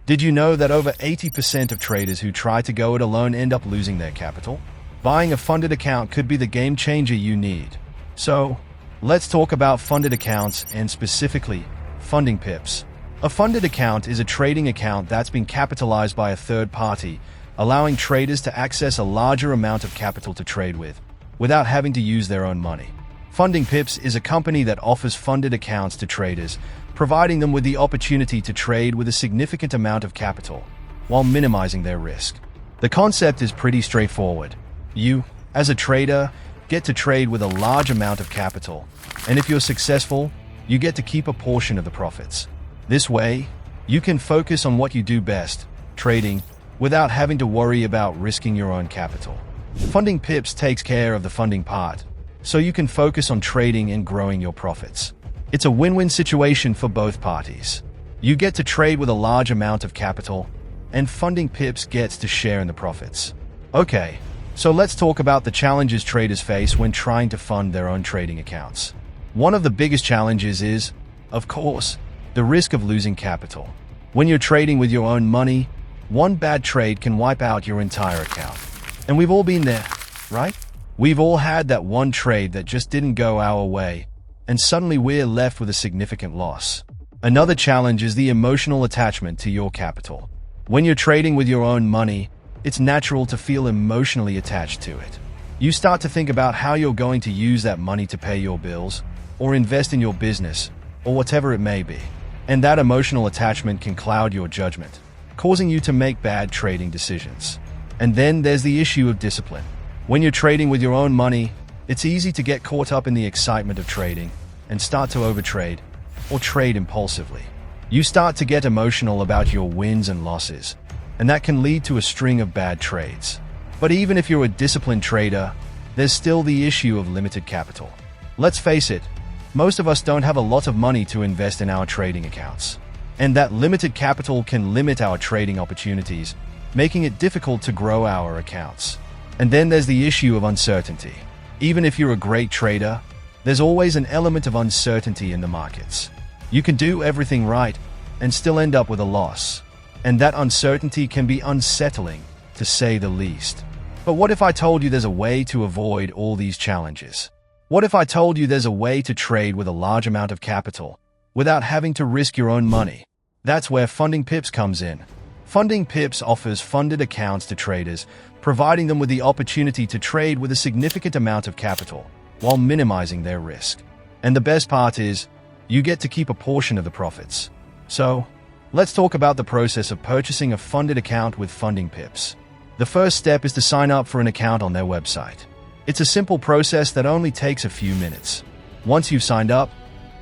Did you know that over 80% of traders who try to go it alone end up losing their capital? Buying a funded account could be the game changer you need. So, let's talk about funded accounts and specifically, funding pips. A funded account is a trading account that's been capitalized by a third party, allowing traders to access a larger amount of capital to trade with, without having to use their own money. Funding Pips is a company that offers funded accounts to traders, providing them with the opportunity to trade with a significant amount of capital, while minimizing their risk. The concept is pretty straightforward. You, as a trader, get to trade with a large amount of capital, and if you're successful, you get to keep a portion of the profits. This way, you can focus on what you do best, trading, without having to worry about risking your own capital. Funding Pips takes care of the funding part, so you can focus on trading and growing your profits. It's a win-win situation for both parties. You get to trade with a large amount of capital, and Funding Pips gets to share in the profits. Okay, so let's talk about the challenges traders face when trying to fund their own trading accounts. One of the biggest challenges is, of course, the risk of losing capital. When you're trading with your own money, one bad trade can wipe out your entire account. And we've all been there, right? We've all had that one trade that just didn't go our way, and suddenly we're left with a significant loss. Another challenge is the emotional attachment to your capital. When you're trading with your own money, it's natural to feel emotionally attached to it. You start to think about how you're going to use that money to pay your bills, or invest in your business, or whatever it may be. And that emotional attachment can cloud your judgment, causing you to make bad trading decisions. And then there's the issue of discipline. When you're trading with your own money, it's easy to get caught up in the excitement of trading and start to overtrade or trade impulsively. You start to get emotional about your wins and losses, and that can lead to a string of bad trades. But even if you're a disciplined trader, there's still the issue of limited capital. Let's face it, most of us don't have a lot of money to invest in our trading accounts. And that limited capital can limit our trading opportunities, making it difficult to grow our accounts. And then there's the issue of uncertainty. Even if you're a great trader, there's always an element of uncertainty in the markets. You can do everything right and still end up with a loss. And that uncertainty can be unsettling, to say the least. But what if I told you there's a way to avoid all these challenges? What if I told you there's a way to trade with a large amount of capital without having to risk your own money? That's where Funding Pips comes in. Funding Pips offers funded accounts to traders, providing them with the opportunity to trade with a significant amount of capital, while minimizing their risk. And the best part is, you get to keep a portion of the profits. So, let's talk about the process of purchasing a funded account with Funding Pips. The first step is to sign up for an account on their website. It's a simple process that only takes a few minutes. Once you've signed up,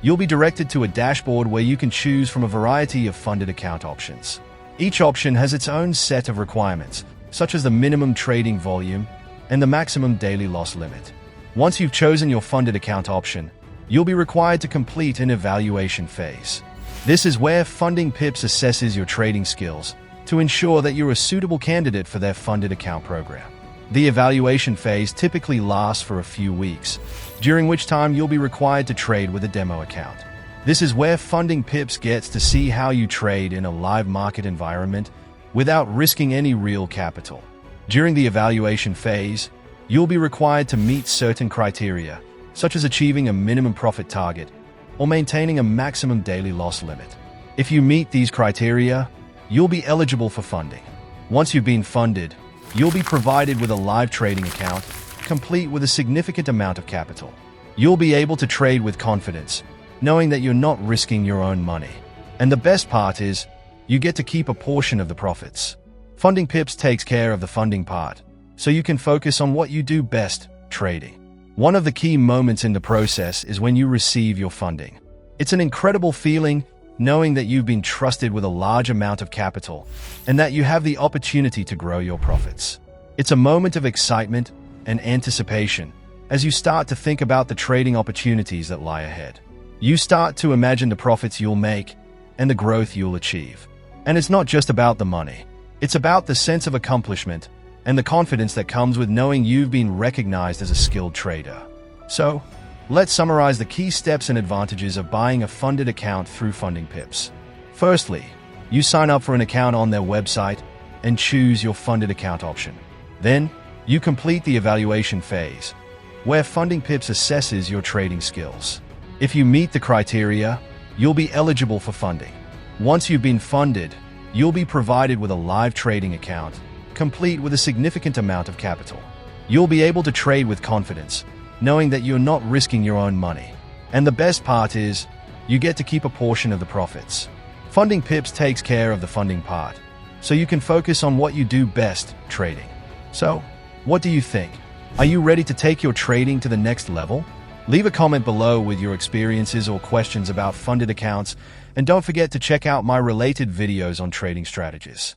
you'll be directed to a dashboard where you can choose from a variety of funded account options. Each option has its own set of requirements, such as the minimum trading volume and the maximum daily loss limit. Once you've chosen your funded account option, you'll be required to complete an evaluation phase. This is where Funding Pips assesses your trading skills to ensure that you're a suitable candidate for their funded account program. The evaluation phase typically lasts for a few weeks, during which time you'll be required to trade with a demo account. This is where Funding Pips gets to see how you trade in a live market environment without risking any real capital. During the evaluation phase, you'll be required to meet certain criteria, such as achieving a minimum profit target or maintaining a maximum daily loss limit. If you meet these criteria, you'll be eligible for funding. Once you've been funded, you'll be provided with a live trading account, complete with a significant amount of capital. You'll be able to trade with confidence, knowing that you're not risking your own money. And the best part is, you get to keep a portion of the profits. Funding Pips takes care of the funding part, so you can focus on what you do best, trading. One of the key moments in the process is when you receive your funding. It's an incredible feeling knowing that you've been trusted with a large amount of capital and that you have the opportunity to grow your profits. It's a moment of excitement and anticipation as you start to think about the trading opportunities that lie ahead. You start to imagine the profits you'll make and the growth you'll achieve. And it's not just about the money. It's about the sense of accomplishment and the confidence that comes with knowing you've been recognized as a skilled trader. So, let's summarize the key steps and advantages of buying a funded account through Funding Pips. Firstly, You sign up for an account on their website and choose your funded account option. Then, you complete the evaluation phase, where Funding Pips assesses your trading skills. If you meet the criteria, you'll be eligible for funding. Once you've been funded, you'll be provided with a live trading account, complete with a significant amount of capital. You'll be able to trade with confidence, knowing that you're not risking your own money. And the best part is, you get to keep a portion of the profits. Funding Pips takes care of the funding part, so you can focus on what you do best, trading. So, what do you think? Are you ready to take your trading to the next level? Leave a comment below with your experiences or questions about funded accounts, and don't forget to check out my related videos on trading strategies.